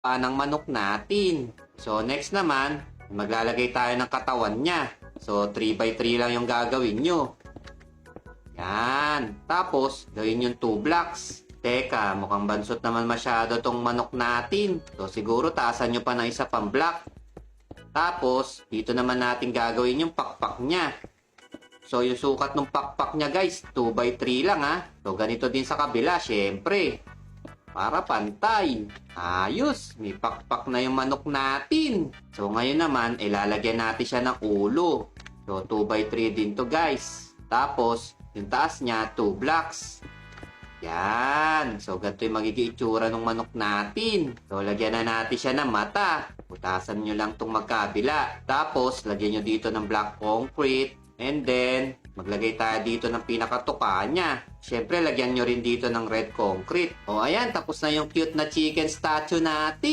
ng manok natin. So, next naman, maglalagay tayo ng katawan niya. So, 3x3 lang yung gagawin nyo. Yan. Tapos, gawin yung 2 blocks. Teka, mukhang bansot naman masyado tong manok natin. So, siguro taasan nyo pa ng isa pang block. Tapos, dito naman natin gagawin yung pakpak niya. So, yung sukat ng pakpak niya guys, 2x3 lang ha. So, ganito din sa kabila, syempre. Para pantay. Ayos, may pakpak na yung manok natin. So, ngayon naman, ilalagyan natin siya ng ulo. So, 2x3 din to guys. Tapos, yung taas niya, 2 blocks. Yan. So, ganito yung magiging itsura ng manok natin. So, lagyan na natin siya ng mata. Putasan nyo lang itong magkabila. Tapos, lagyan nyo dito ng black concrete. And then, maglagay tayo dito ng pinakatuka niya. Siyempre, lagyan nyo rin dito ng red concrete. O, ayan. Tapos na yung cute na chicken statue natin.